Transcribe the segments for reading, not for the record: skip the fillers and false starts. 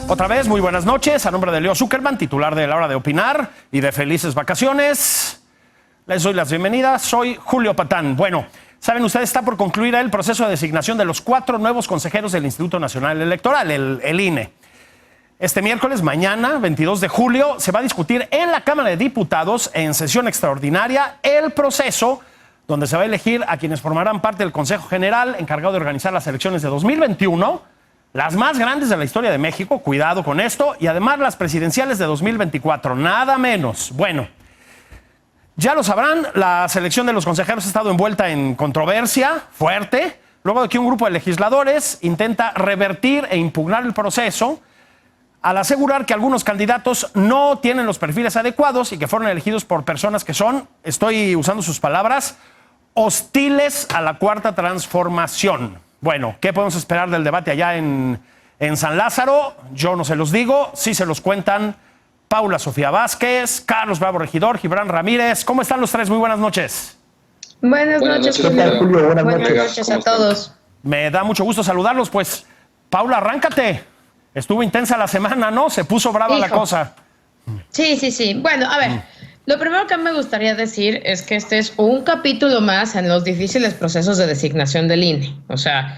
Otra vez, muy buenas noches. A nombre de Leo Zuckerman, titular de La Hora de Opinar y de Felices Vacaciones, les doy las bienvenidas. Soy Julio Patán. Bueno, saben ustedes, está por concluir el proceso de designación de los 4 nuevos consejeros del Instituto Nacional Electoral, el INE. Este miércoles, mañana, 22 de julio, se va a discutir en la Cámara de Diputados, en sesión extraordinaria, el proceso donde se va a elegir a quienes formarán parte del Consejo General encargado de organizar las elecciones de 2021, las más grandes de la historia de México, cuidado con esto, y además las presidenciales de 2024, nada menos. Bueno, ya lo sabrán, la selección de los consejeros ha estado envuelta en controversia fuerte, luego de que un grupo de legisladores intenta revertir e impugnar el proceso al asegurar que algunos candidatos no tienen los perfiles adecuados y que fueron elegidos por personas que son, estoy usando sus palabras, hostiles a la Cuarta Transformación. Bueno, ¿qué podemos esperar del debate allá en San Lázaro? Yo no se los digo, sí se los cuentan Paula Sofía Vázquez, Carlos Bravo Regidor, Gibran Ramírez. ¿Cómo están los tres? Muy buenas noches. Buenas noches, Julio. Buenas noches a todos. Me da mucho gusto saludarlos. Pues, Paula, arráncate. Estuvo intensa la semana, ¿no? Se puso brava la cosa. Sí. Bueno, a ver, lo primero que me gustaría decir es que este es un capítulo más en los difíciles procesos de designación del INE. O sea,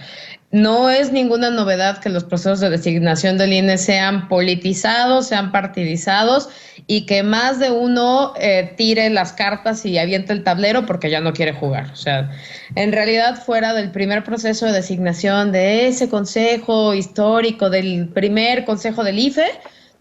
no es ninguna novedad que los procesos de designación del INE sean politizados, sean partidizados y que más de uno tire las cartas y aviente el tablero porque ya no quiere jugar. O sea, en realidad, fuera del primer proceso de designación de ese consejo histórico, del primer consejo del IFE,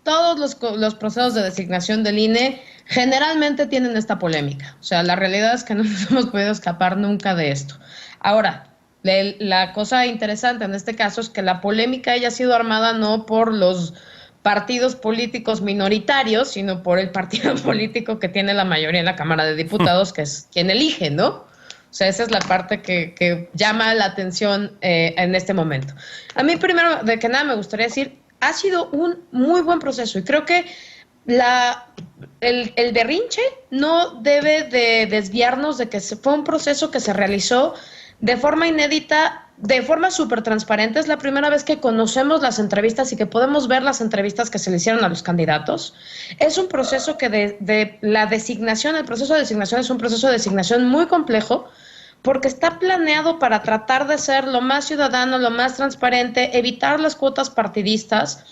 todos los procesos de designación del INE generalmente tienen esta polémica. O sea, la realidad es que no nos hemos podido escapar nunca de esto. Ahora, la cosa interesante en este caso es que la polémica haya sido armada no por los partidos políticos minoritarios, sino por el partido político que tiene la mayoría en la Cámara de Diputados, que es quien elige, ¿no? O sea, esa es la parte que llama la atención en este momento. A mí, primero de que nada, me gustaría decir, ha sido un muy buen proceso y creo que el berrinche no debe de desviarnos de que fue un proceso que se realizó de forma inédita, de forma súper transparente. Es la primera vez que conocemos las entrevistas y que podemos ver las entrevistas que se le hicieron a los candidatos. Es un proceso que de la designación, el proceso de designación es un proceso de designación muy complejo porque está planeado para tratar de ser lo más ciudadano, lo más transparente, evitar las cuotas partidistas.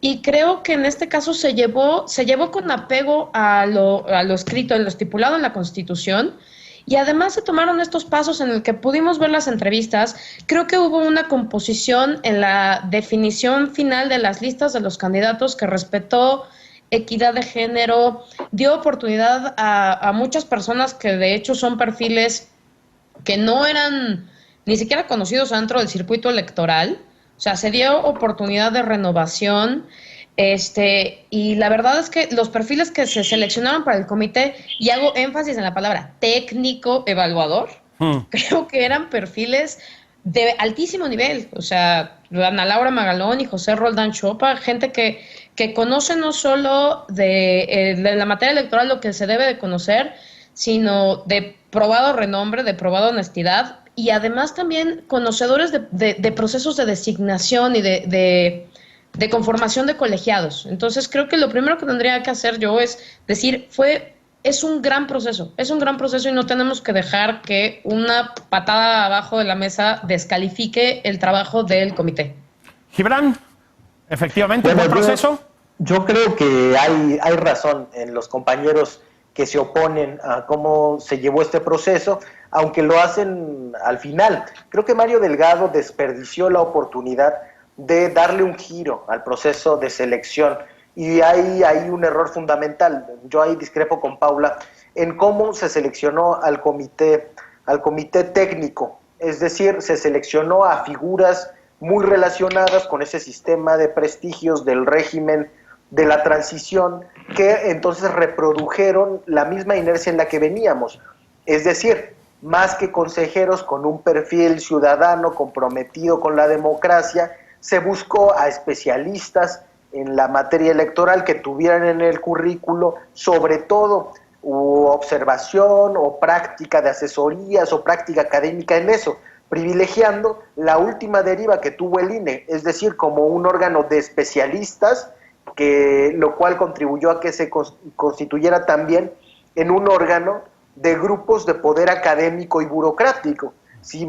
Y creo que en este caso se llevó con apego a lo escrito, a lo estipulado en la Constitución. Y además se tomaron estos pasos en el que pudimos ver las entrevistas. Creo que hubo una composición en la definición final de las listas de los candidatos que respetó equidad de género, dio oportunidad a muchas personas que de hecho son perfiles que no eran ni siquiera conocidos dentro del circuito electoral. O sea, se dio oportunidad de renovación. Y la verdad es que los perfiles que se seleccionaron para el comité, y hago énfasis en la palabra técnico evaluador, creo que eran perfiles de altísimo nivel. O sea, Ana Laura Magalón y José Roldán Chopa, gente que conoce no solo de la materia electoral lo que se debe de conocer, sino de probado renombre, de probada honestidad, y además también conocedores de procesos de designación y de conformación de colegiados. Entonces creo que lo primero que tendría que hacer yo es decir, es un gran proceso y no tenemos que dejar que una patada abajo de la mesa descalifique el trabajo del comité. Gibran, efectivamente, ¿buen proceso? Yo creo que hay razón en los compañeros que se oponen a cómo se llevó este proceso, aunque lo hacen al final. Creo que Mario Delgado desperdició la oportunidad de darle un giro al proceso de selección, y hay un error fundamental. Yo ahí discrepo con Paula en cómo se seleccionó al comité técnico, es decir, se seleccionó a figuras muy relacionadas con ese sistema de prestigios del régimen de la transición, que entonces reprodujeron la misma inercia en la que veníamos, es decir, más que consejeros con un perfil ciudadano comprometido con la democracia, se buscó a especialistas en la materia electoral que tuvieran en el currículo, sobre todo, observación o práctica de asesorías o práctica académica en eso. privilegiando la última deriva que tuvo el INE, es decir, como un órgano de especialistas, lo cual contribuyó a que se constituyera también en un órgano de grupos de poder académico y burocrático. Si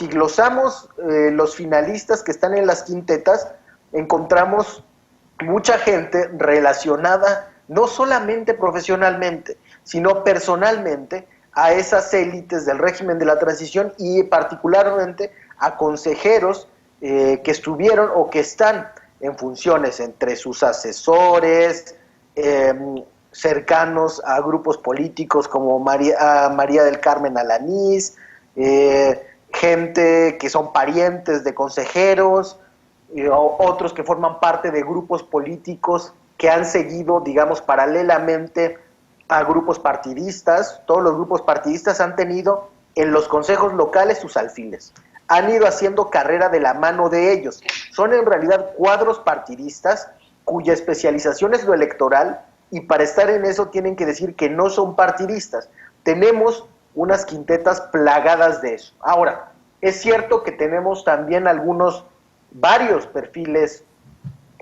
glosamos los finalistas que están en las quintetas, encontramos mucha gente relacionada no solamente profesionalmente, sino personalmente a esas élites del régimen de la transición y particularmente a consejeros que estuvieron o que están en funciones entre sus asesores, cercanos a grupos políticos como María del Carmen Alanís, gente que son parientes de consejeros, otros que forman parte de grupos políticos que han seguido, digamos, paralelamente a grupos partidistas. Todos los grupos partidistas han tenido en los consejos locales sus alfiles. Han ido haciendo carrera de la mano de ellos. Son en realidad cuadros partidistas cuya especialización es lo electoral y para estar en eso tienen que decir que no son partidistas. Tenemos unas quintetas plagadas de eso. Ahora, es cierto que tenemos también varios perfiles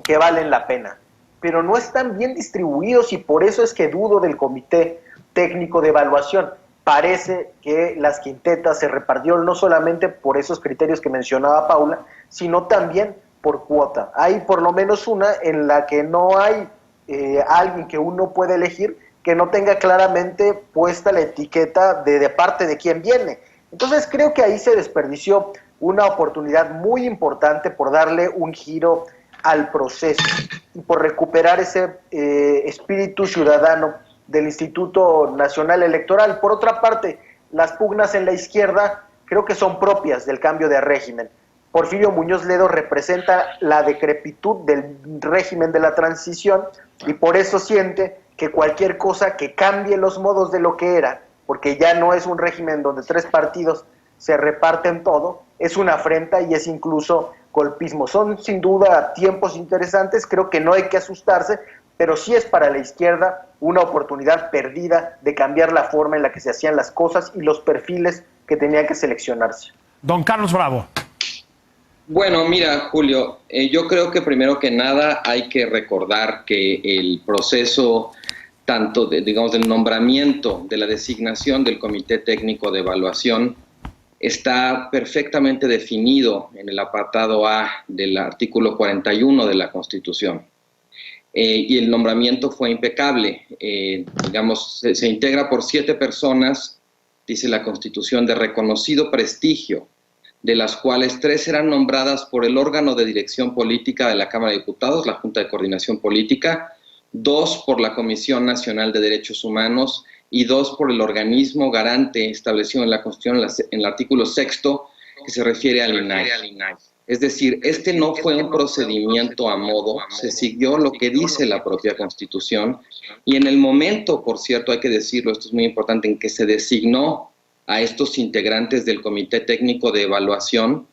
que valen la pena, pero no están bien distribuidos y por eso es que dudo del Comité Técnico de Evaluación. Parece que las quintetas se repartieron no solamente por esos criterios que mencionaba Paula, sino también por cuota. Hay por lo menos una en la que no hay alguien que uno puede elegir que no tenga claramente puesta la etiqueta de parte de quién viene. Entonces creo que ahí se desperdició una oportunidad muy importante por darle un giro al proceso y por recuperar ese espíritu ciudadano del Instituto Nacional Electoral. Por otra parte, las pugnas en la izquierda creo que son propias del cambio de régimen. Porfirio Muñoz Ledo representa la decrepitud del régimen de la transición y por eso siente que cualquier cosa que cambie los modos de lo que era, porque ya no es un régimen donde 3 partidos se reparten todo, es una afrenta y es incluso golpismo. Son sin duda tiempos interesantes, creo que no hay que asustarse, pero sí es para la izquierda una oportunidad perdida de cambiar la forma en la que se hacían las cosas y los perfiles que tenían que seleccionarse. Don Carlos Bravo. Bueno, mira, Julio, yo creo que primero que nada hay que recordar que el proceso tanto del nombramiento, de la designación del Comité Técnico de Evaluación está perfectamente definido en el apartado A del artículo 41 de la Constitución. Y el nombramiento fue impecable. Se integra por 7 personas, dice la Constitución, de reconocido prestigio, de las cuales 3 serán nombradas por el órgano de dirección política de la Cámara de Diputados, la Junta de Coordinación Política, 2 por la Comisión Nacional de Derechos Humanos y 2 por el organismo garante establecido en la Constitución en el artículo 6º que se refiere al INAI. Es decir, este no fue un procedimiento a modo, se siguió lo que dice la propia Constitución y en el momento, por cierto, hay que decirlo, esto es muy importante, en que se designó a estos integrantes del Comité Técnico de Evaluación,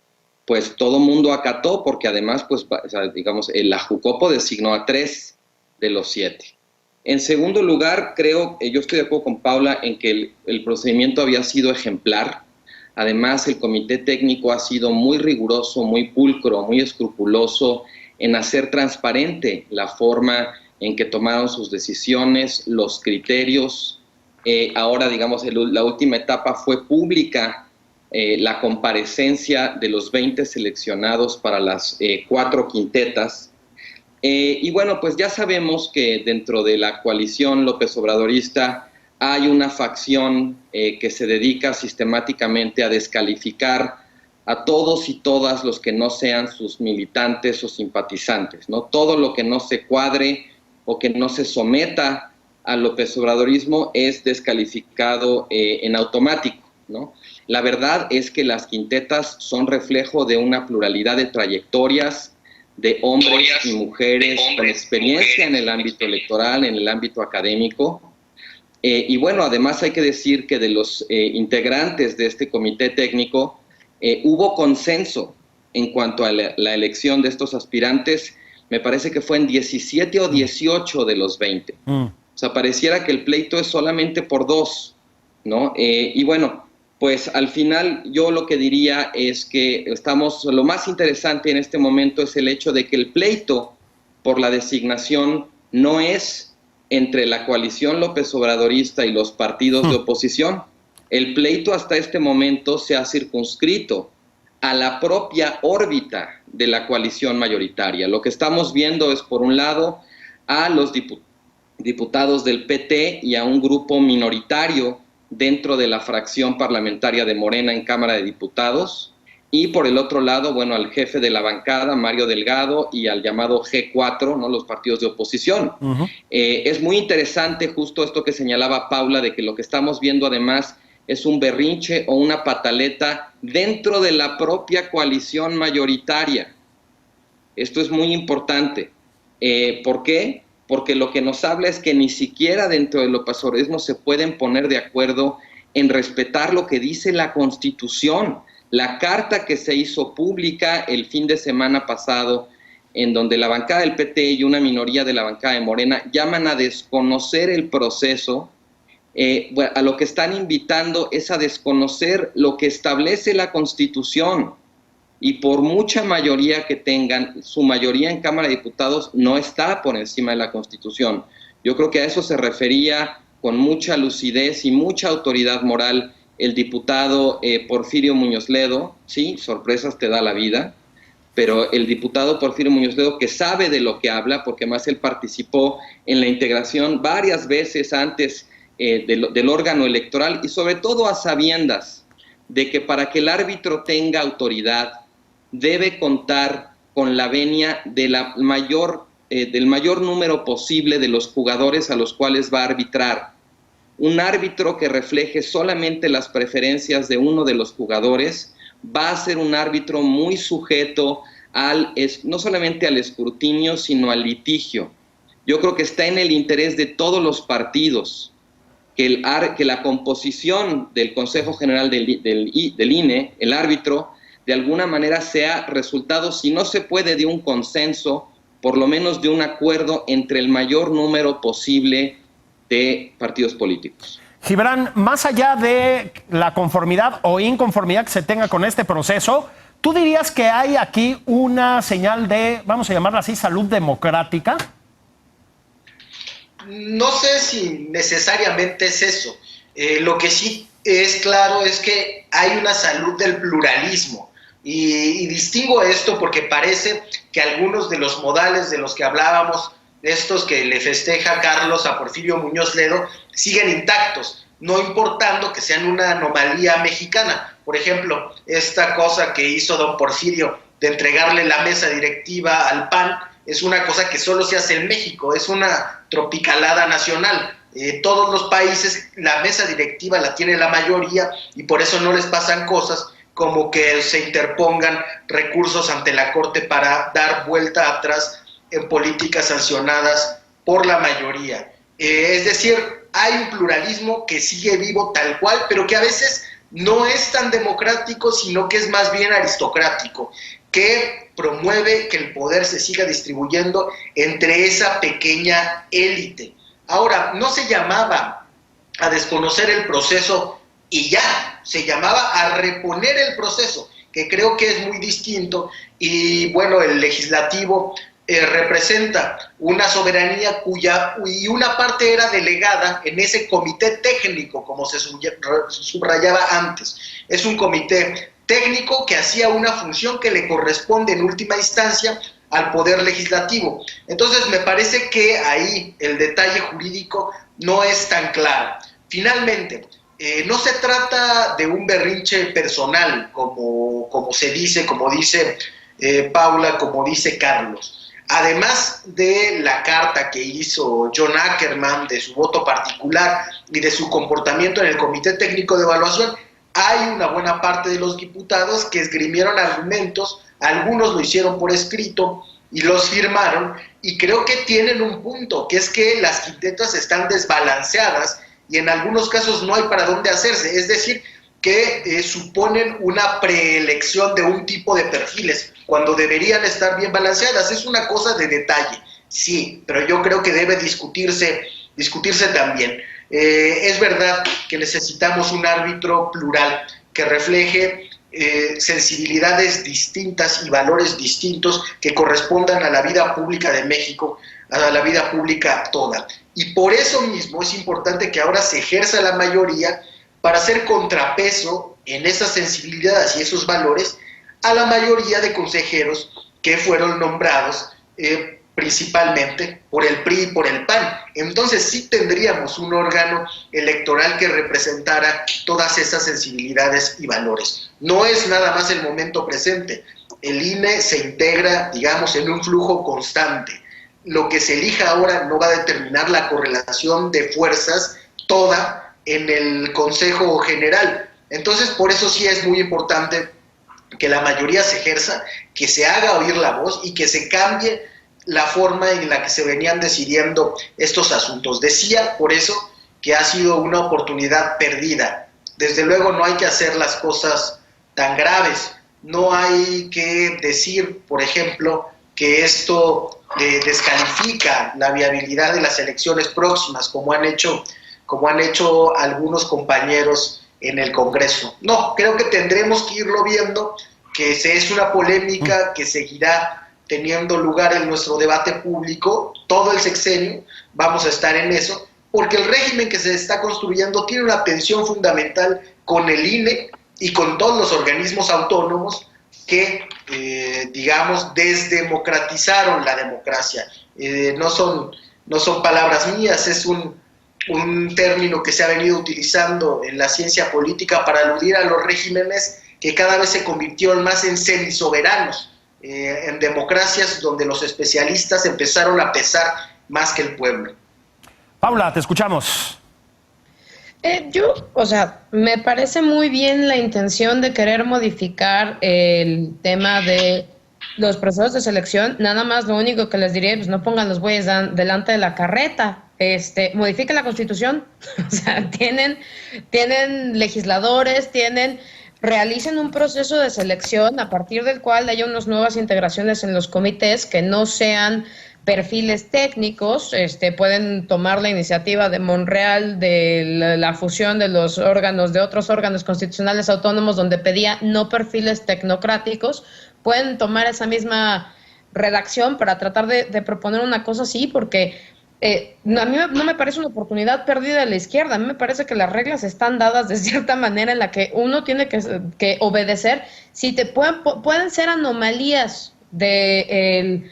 pues todo mundo acató porque además, pues, la Jucopo designó a 3 de los 7. En segundo lugar, yo estoy de acuerdo con Paula en que el procedimiento había sido ejemplar. Además, el Comité Técnico ha sido muy riguroso, muy pulcro, muy escrupuloso en hacer transparente la forma en que tomaron sus decisiones, los criterios. Ahora, la última etapa fue pública, la comparecencia de los 20 seleccionados para las 4 quintetas. Y bueno, pues ya sabemos que dentro de la coalición López Obradorista hay una facción que se dedica sistemáticamente a descalificar a todos y todas los que no sean sus militantes o simpatizantes, ¿no? Todo lo que no se cuadre o que no se someta al López Obradorismo es descalificado en automático, ¿no? La verdad es que las quintetas son reflejo de una pluralidad de trayectorias, de hombres y mujeres con experiencia en el ámbito electoral, en el ámbito académico. Y bueno, además hay que decir que de los integrantes de este comité técnico hubo consenso en cuanto a la elección de estos aspirantes. Me parece que fue en 17 o 18 de los 20. O sea, pareciera que el pleito es solamente por 2, ¿no? Y bueno, Pues al final yo lo que diría es que lo más interesante en este momento es el hecho de que el pleito por la designación no es entre la coalición López Obradorista y los partidos de oposición. El pleito hasta este momento se ha circunscrito a la propia órbita de la coalición mayoritaria. Lo que estamos viendo es, por un lado, a los diputados del PT y a un grupo minoritario dentro de la fracción parlamentaria de Morena en Cámara de Diputados, y por el otro lado, bueno, al jefe de la bancada, Mario Delgado, y al llamado G4, ¿no?, los partidos de oposición. Es muy interesante justo esto que señalaba Paula, de que lo que estamos viendo además es un berrinche o una pataleta dentro de la propia coalición mayoritaria. Esto es muy importante. ¿Por qué? Porque lo que nos habla es que ni siquiera dentro del opositorismo se pueden poner de acuerdo en respetar lo que dice la Constitución, la carta que se hizo pública el fin de semana pasado, en donde la bancada del PT y una minoría de la bancada de Morena llaman a desconocer el proceso. A lo que están invitando es a desconocer lo que establece la Constitución. Y por mucha mayoría que tengan, su mayoría en Cámara de Diputados no está por encima de la Constitución. Yo creo que a eso se refería con mucha lucidez y mucha autoridad moral el diputado Porfirio Muñoz Ledo. Sí, sorpresas te da la vida, pero el diputado Porfirio Muñoz Ledo, que sabe de lo que habla, porque más él participó en la integración varias veces antes del órgano electoral, y sobre todo a sabiendas de que para que el árbitro tenga autoridad, debe contar con la venia de del mayor número posible de los jugadores a los cuales va a arbitrar. Un árbitro que refleje solamente las preferencias de uno de los jugadores va a ser un árbitro muy sujeto no solamente al escrutinio, sino al litigio. Yo creo que está en el interés de todos los partidos que la composición del Consejo General del INE, el árbitro, de alguna manera sea resultado, si no se puede de un consenso, por lo menos de un acuerdo entre el mayor número posible de partidos políticos. Gibran, más allá de la conformidad o inconformidad que se tenga con este proceso, ¿tú dirías que hay aquí una señal de, vamos a llamarla así, salud democrática? No sé si necesariamente es eso. Lo que sí es claro es que hay una salud del pluralismo. Y distingo esto porque parece que algunos de los modales de los que hablábamos, estos que le festeja Carlos a Porfirio Muñoz Ledo, siguen intactos, no importando que sean una anomalía mexicana. Por ejemplo, esta cosa que hizo don Porfirio de entregarle la mesa directiva al PAN es una cosa que solo se hace en México, es una tropicalada nacional. Todos los países la mesa directiva la tiene la mayoría y por eso no les pasan cosas como que se interpongan recursos ante la Corte para dar vuelta atrás en políticas sancionadas por la mayoría. Es decir, hay un pluralismo que sigue vivo tal cual, pero que a veces no es tan democrático, sino que es más bien aristocrático, que promueve que el poder se siga distribuyendo entre esa pequeña élite. Ahora, no se llamaba a desconocer el proceso y ya, se llamaba a reponer el proceso, que creo que es muy distinto. Y bueno, el legislativo representa una soberanía y una parte era delegada en ese comité técnico, como se subrayaba antes. Es un comité técnico que hacía una función que le corresponde en última instancia al Poder Legislativo. Entonces me parece que ahí el detalle jurídico no es tan claro. Finalmente, no se trata de un berrinche personal, como se dice, como dice Paula, como dice Carlos. Además de la carta que hizo John Ackerman, de su voto particular y de su comportamiento en el Comité Técnico de Evaluación, hay una buena parte de los diputados que esgrimieron argumentos, algunos lo hicieron por escrito y los firmaron, y creo que tienen un punto, que es que las quintetas están desbalanceadas y en algunos casos no hay para dónde hacerse, es decir, que suponen una preelección de un tipo de perfiles, cuando deberían estar bien balanceadas. Es una cosa de detalle, sí, pero yo creo que debe discutirse discutirse también. Es verdad que necesitamos un árbitro plural que refleje sensibilidades distintas y valores distintos que correspondan a la vida pública de México, a la vida pública toda. Y por eso mismo es importante que ahora se ejerza la mayoría para hacer contrapeso en esas sensibilidades y esos valores a la mayoría de consejeros que fueron nombrados principalmente por el PRI y por el PAN. Entonces sí tendríamos un órgano electoral que representara todas esas sensibilidades y valores. No es nada más el momento presente. El INE se integra, digamos, en un flujo constante. Lo que se elija ahora no va a determinar la correlación de fuerzas toda en el Consejo General. Entonces, por eso sí es muy importante que la mayoría se ejerza, que se haga oír la voz y que se cambie la forma en la que se venían decidiendo estos asuntos. Decía, por eso, que ha sido una oportunidad perdida. Desde luego no hay que hacer las cosas tan graves. No hay que decir, por ejemplo, que esto descalifica la viabilidad de las elecciones próximas, como han hecho algunos compañeros en el Congreso. No, creo que tendremos que irlo viendo, que es una polémica que seguirá teniendo lugar en nuestro debate público todo el sexenio. Vamos a estar en eso, porque el régimen que se está construyendo tiene una tensión fundamental con el INE y con todos los organismos autónomos que, digamos, desdemocratizaron la democracia. No son palabras mías, es un término que se ha venido utilizando en la ciencia política para aludir a los regímenes que cada vez se convirtieron más en semisoberanos, en democracias donde los especialistas empezaron a pesar más que el pueblo. Paula, te escuchamos. Me parece muy bien la intención de querer modificar el tema de los procesos de selección. Nada más lo único que les diré, pues no pongan los bueyes delante de la carreta. Modifiquen la Constitución. O sea, tienen legisladores, realicen un proceso de selección a partir del cual haya unas nuevas integraciones en los comités que no sean perfiles técnicos. Pueden tomar la iniciativa de Monreal de la fusión de los órganos de otros órganos constitucionales autónomos donde pedía no perfiles tecnocráticos. Pueden tomar esa misma redacción para tratar de proponer una cosa así, porque a mí no me parece una oportunidad perdida de la izquierda. A mí me parece que las reglas están dadas de cierta manera en la que uno tiene que obedecer. Si pueden ser anomalías del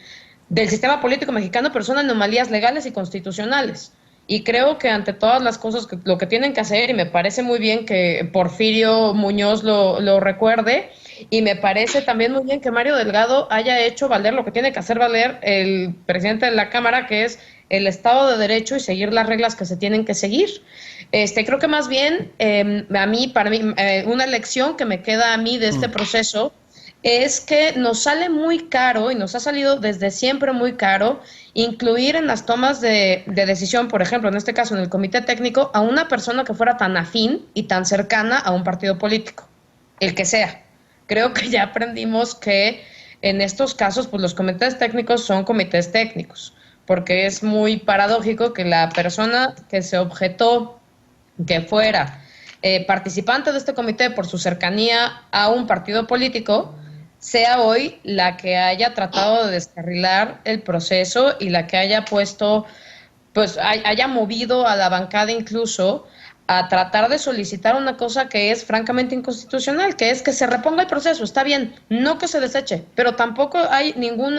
sistema político mexicano, pero son anomalías legales y constitucionales. Y creo que ante todas las cosas lo que tienen que hacer, y me parece muy bien que Porfirio Muñoz lo recuerde, y me parece también muy bien que Mario Delgado haya hecho valer lo que tiene que hacer valer el presidente de la Cámara, que es el Estado de Derecho y seguir las reglas que se tienen que seguir. Creo que más bien, para mí, una lección que me queda a mí de este proceso es que nos sale muy caro, y nos ha salido desde siempre muy caro, incluir en las tomas de decisión, por ejemplo, en este caso en el comité técnico, a una persona que fuera tan afín y tan cercana a un partido político, el que sea. Creo que ya aprendimos que en estos casos, pues los comités técnicos son comités técnicos, porque es muy paradójico que la persona que se objetó que fuera participante de este comité por su cercanía a un partido político sea hoy la que haya tratado de descarrilar el proceso y la que haya haya movido a la bancada incluso a tratar de solicitar una cosa que es francamente inconstitucional, que es que se reponga el proceso. Está bien, no que se deseche, pero tampoco hay ningún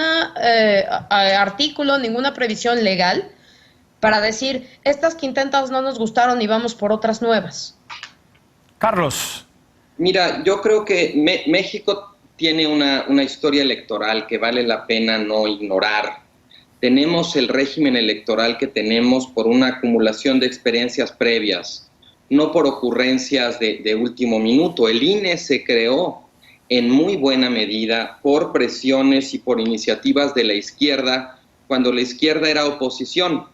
artículo, ninguna previsión legal para decir, estas quintetas no nos gustaron y vamos por otras nuevas. Carlos. Mira, yo creo que México tiene una historia electoral que vale la pena no ignorar. Tenemos el régimen electoral que tenemos por una acumulación de experiencias previas, no por ocurrencias de último minuto. El INE se creó en muy buena medida por presiones y por iniciativas de la izquierda, cuando la izquierda era oposición,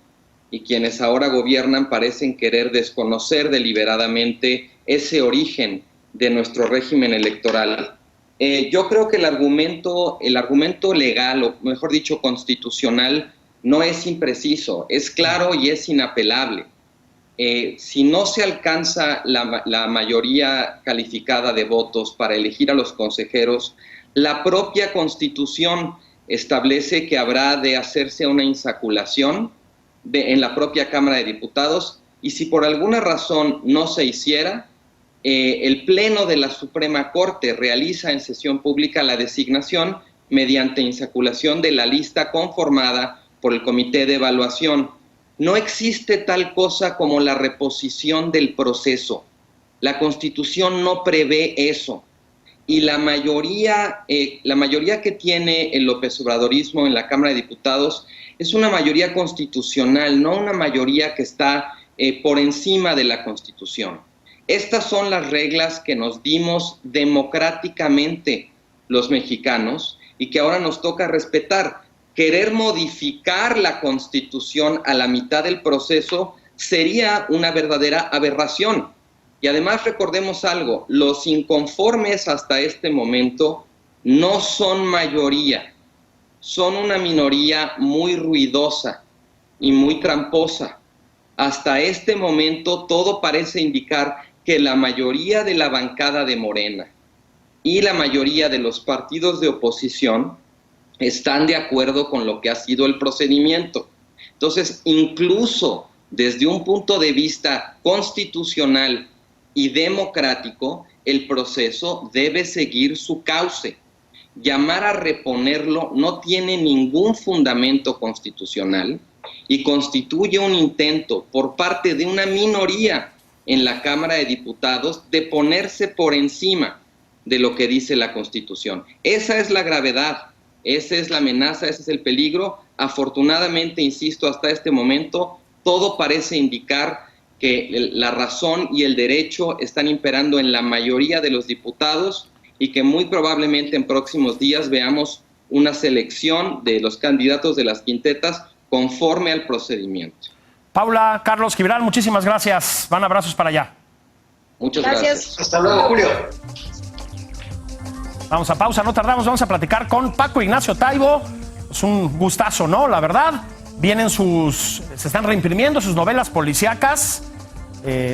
y quienes ahora gobiernan parecen querer desconocer deliberadamente ese origen de nuestro régimen electoral. Yo creo que el argumento legal, o mejor dicho, constitucional, no es impreciso, es claro y es inapelable. Si no se alcanza la mayoría calificada de votos para elegir a los consejeros, la propia Constitución establece que habrá de hacerse una insaculación en la propia Cámara de Diputados, y si por alguna razón no se hiciera, el Pleno de la Suprema Corte realiza en sesión pública la designación mediante insaculación de la lista conformada por el Comité de Evaluación. No existe tal cosa como la reposición del proceso. La Constitución no prevé eso. Y la mayoría que tiene el López Obradorismo en la Cámara de Diputados es una mayoría constitucional, no una mayoría que está por encima de la Constitución. Estas son las reglas que nos dimos democráticamente los mexicanos y que ahora nos toca respetar. Querer modificar la Constitución a la mitad del proceso sería una verdadera aberración. Y además recordemos algo, los inconformes hasta este momento no son mayoría, son una minoría muy ruidosa y muy tramposa. Hasta este momento todo parece indicar que la mayoría de la bancada de Morena y la mayoría de los partidos de oposición están de acuerdo con lo que ha sido el procedimiento. Entonces, incluso desde un punto de vista constitucional y democrático, el proceso debe seguir su cauce. Llamar a reponerlo no tiene ningún fundamento constitucional y constituye un intento por parte de una minoría en la Cámara de Diputados de ponerse por encima de lo que dice la Constitución. Esa es la gravedad, esa es la amenaza, ese es el peligro. Afortunadamente, insisto, hasta este momento todo parece indicar que la razón y el derecho están imperando en la mayoría de los diputados y que muy probablemente en próximos días veamos una selección de los candidatos de las quintetas conforme al procedimiento. Paula, Carlos, Gibran, muchísimas gracias. Van abrazos para allá. Muchas gracias. Hasta luego, Julio. Vamos a pausa, no tardamos, vamos a platicar con Paco Ignacio Taibo. Es un gustazo, ¿no? La verdad, se están reimprimiendo sus novelas policíacas,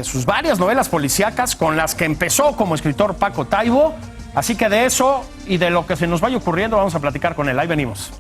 sus varias novelas policíacas con las que empezó como escritor Paco Taibo. Así que de eso y de lo que se nos vaya ocurriendo vamos a platicar con él. Ahí venimos.